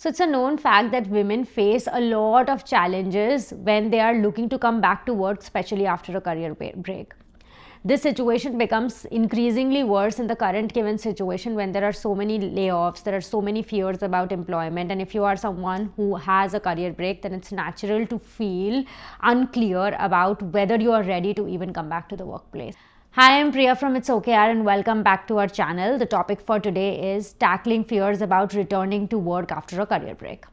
So it's a known fact that women face a lot of challenges when they are looking to come back to work, especially after a career break. This situation becomes increasingly worse in the current given situation when there are so many layoffs, there are so many fears about employment, and if you are someone who has a career break, then it's natural to feel unclear about whether you are ready to even come back to the workplace. Hi, I'm Priya from It's Okay Yaar and welcome back to our channel. The topic for today is tackling fears about returning to work after a career break.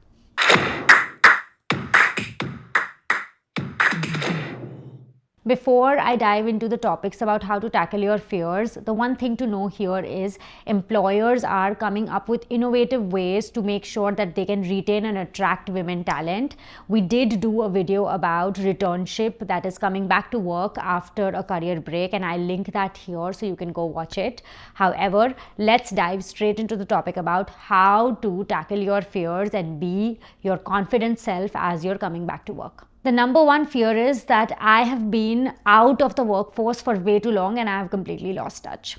Before I dive into the topics about how to tackle your fears, the one thing to know here is employers are coming up with innovative ways to make sure that they can retain and attract women talent. We did do a video about returnship, that is coming back to work after a career break, and I'll link that here so you can go watch it. However, let's dive straight into the topic about how to tackle your fears and be your confident self as you're coming back to work. The number one fear is that I have been out of the workforce for way too long and I have completely lost touch.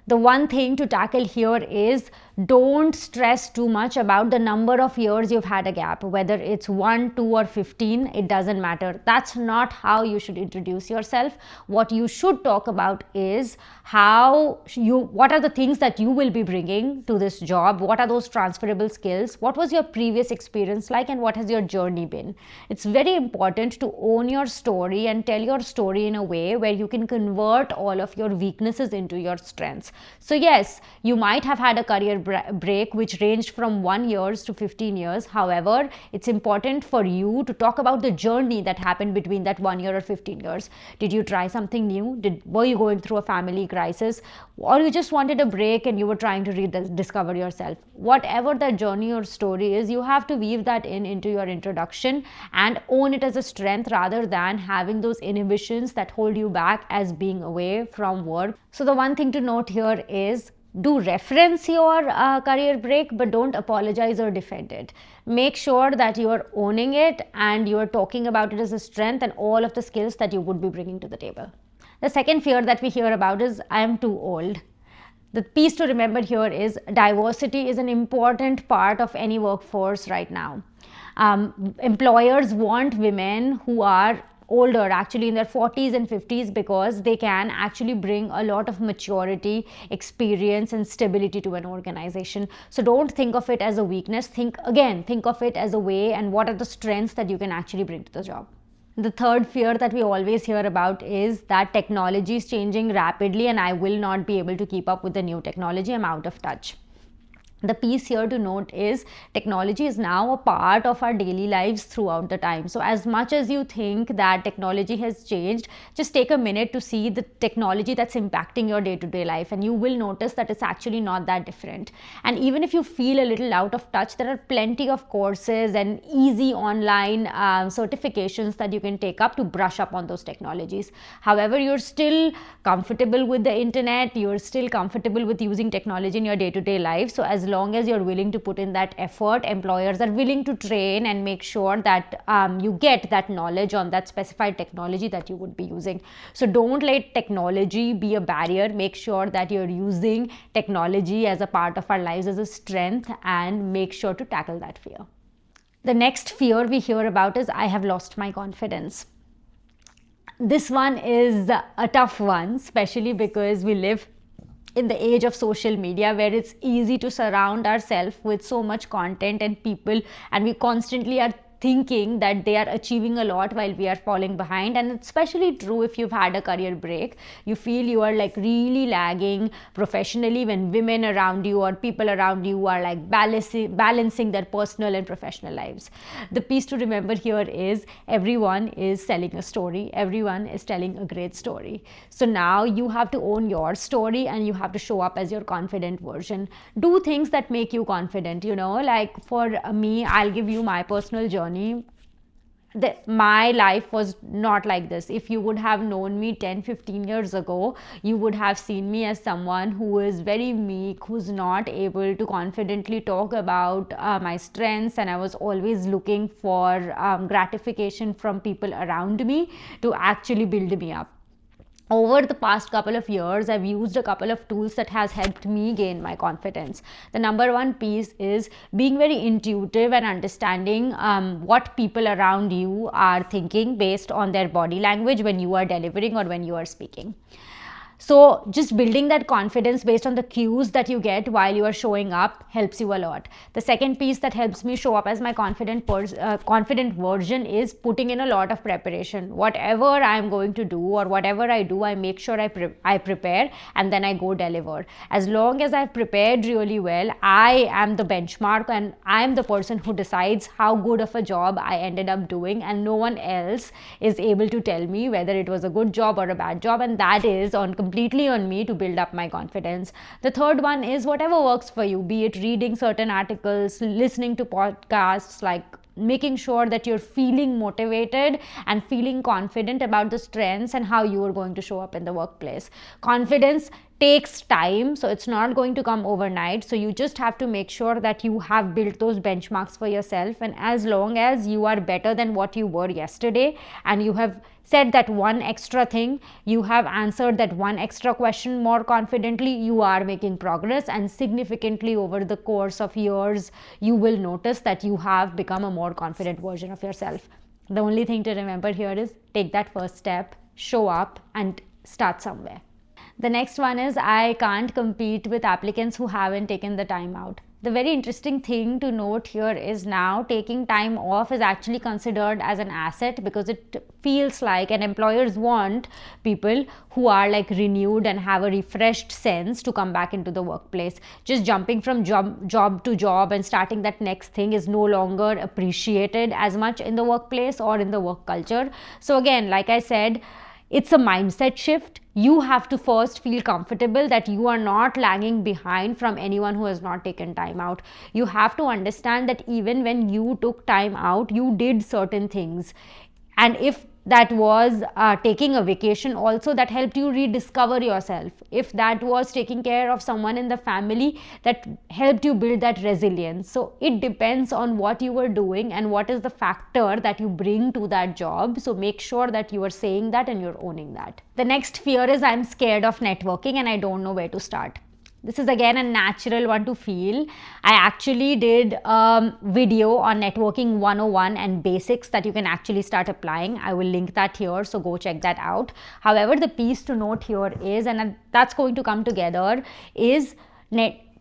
The one thing to tackle here is don't stress too much about the number of years you've had a gap, whether it's 1, 2, or 15, it doesn't matter. That's not how you should introduce yourself. What you should talk about is what are the things that you will be bringing to this job? What are those transferable skills? What was your previous experience like and what has your journey been? It's very important to own your story and tell your story in a way where you can convert all of your weaknesses into your strengths. So yes, you might have had a career break which ranged from 1 year to 15 years. However, it's important for you to talk about the journey that happened between that 1 year or 15 years. Did you try something new? Were you going through a family crisis? Or you just wanted a break and you were trying to rediscover yourself? Whatever that journey or story is, you have to weave that into your introduction and own it as a strength rather than having those inhibitions that hold you back as being away from work. So the one thing to note here is do reference your career break, but don't apologize or defend it. Make sure that you are owning it and you are talking about it as a strength and all of the skills that you would be bringing to the table. The second fear that we hear about is I am too old. The piece to remember here is diversity is an important part of any workforce right now. Employers want women who are older, actually in their 40s and 50s, because they can actually bring a lot of maturity, experience and stability to an organization. So don't think of it as a weakness. Think of it as a way and what are the strengths that you can actually bring to the job. The third fear that we always hear about is that technology is changing rapidly and I will not be able to keep up with the new technology. I'm out of touch. The piece here to note is technology is now a part of our daily lives throughout the time. So as much as you think that technology has changed, just take a minute to see the technology that's impacting your day-to-day life and you will notice that it's actually not that different. And even if you feel a little out of touch, there are plenty of courses and easy online certifications that you can take up to brush up on those technologies. However, you're still comfortable with the internet, you're still comfortable with using technology in your day-to-day life. So as long as you're willing to put in that effort, employers are willing to train and make sure that you get that knowledge on that specified technology that you would be using. So don't let technology be a barrier. Make sure that you're using technology as a part of our lives as a strength and make sure to tackle that fear. The next fear we hear about is I have lost my confidence. This one is a tough one, especially because we live in the age of social media where it's easy to surround ourselves with so much content and people, and we constantly are thinking that they are achieving a lot while we are falling behind. And it's especially true if you've had a career break. You feel you are like really lagging professionally when women around you or people around you are like balancing their personal and professional lives. The piece to remember here is everyone is selling a story. Everyone is telling a great story. So now you have to own your story and you have to show up as your confident version. Do things that make you confident, like for me, I'll give you my personal journey. My life was not like this. If you would have known me 10-15 years ago, you would have seen me as someone who is very meek, who's not able to confidently talk about my strengths, and I was always looking for gratification from people around me to actually build me up. Over the past couple of years, I've used a couple of tools that has helped me gain my confidence. The number one piece is being very intuitive and understanding what people around you are thinking based on their body language when you are delivering or when you are speaking. So just building that confidence based on the cues that you get while you are showing up helps you a lot. The second piece that helps me show up as my confident version is putting in a lot of preparation. Whatever I'm going to do or whatever I do, I make sure I prepare and then I go deliver. As long as I've prepared really well, I am the benchmark and I'm the person who decides how good of a job I ended up doing, and no one else is able to tell me whether it was a good job or a bad job, and that is completely on me to build up my confidence. The third one is whatever works for you, be it reading certain articles, listening to podcasts, like making sure that you're feeling motivated and feeling confident about the strengths and how you are going to show up in the workplace. Confidence takes time, so it's not going to come overnight. So you just have to make sure that you have built those benchmarks for yourself, and as long as you are better than what you were yesterday and you have said that one extra thing, you have answered that one extra question more confidently, you are making progress, and significantly over the course of years you will notice that you have become a more confident version of yourself. The only thing to remember here is take that first step, show up, and start somewhere. The next one is I can't compete with applicants who haven't taken the time out. The very interesting thing to note here is now taking time off is actually considered as an asset, because it feels like, and employers want people who are like renewed and have a refreshed sense to come back into the workplace. Just jumping from job to job and starting that next thing is no longer appreciated as much in the workplace or in the work culture. So again, like I said, it's a mindset shift. You have to first feel comfortable that you are not lagging behind from anyone who has not taken time out. You have to understand that even when you took time out, you did certain things. And if that was taking a vacation also, that helped you rediscover yourself. If that was taking care of someone in the family, that helped you build that resilience. So it depends on what you were doing and what is the factor that you bring to that job. So make sure that you are saying that and you're owning that. The next fear is I'm scared of networking and I don't know where to start. This is again a natural one to feel. I actually did a video on networking 101 and basics that you can actually start applying. I will link that here, so go check that out. However, the piece to note here is, and that's going to come together, is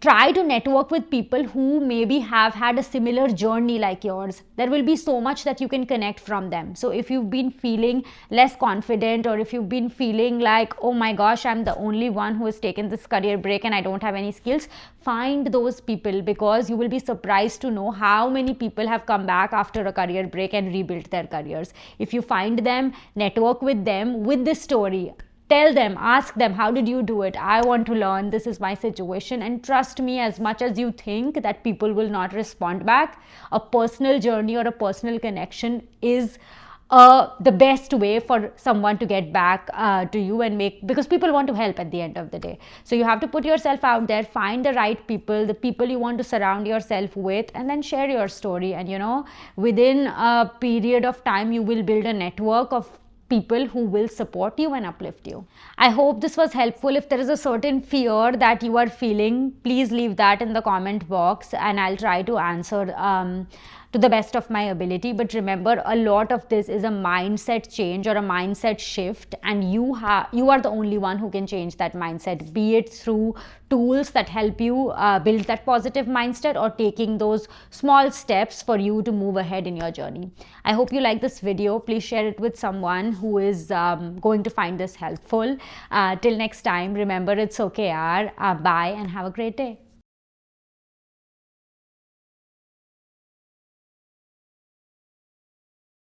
try to network with people who maybe have had a similar journey like yours. There will be so much that you can connect from them. So if you've been feeling less confident, or if you've been feeling like, oh my gosh, I'm the only one who has taken this career break and I don't have any skills, find those people, because you will be surprised to know how many people have come back after a career break and rebuilt their careers. If you find them, network with them with this story. Tell them, ask them, how did you do it? I want to learn. This is my situation. And trust me, as much as you think that people will not respond back, a personal journey or a personal connection is the best way for someone to get back to you and because people want to help at the end of the day. So you have to put yourself out there, find the right people, the people you want to surround yourself with, and then share your story. And within a period of time, you will build a network of people who will support you and uplift you. I hope this was helpful. If there is a certain fear that you are feeling, please leave that in the comment box and I'll try to answer to the best of my ability. But remember, a lot of this is a mindset change or a mindset shift, and you are the only one who can change that mindset, be it through tools that help you build that positive mindset, or taking those small steps for you to move ahead in your journey. I hope you like this video. Please share it with someone who is going to find this helpful. Till next time, remember, it's okay, yaar. Bye and have a great day.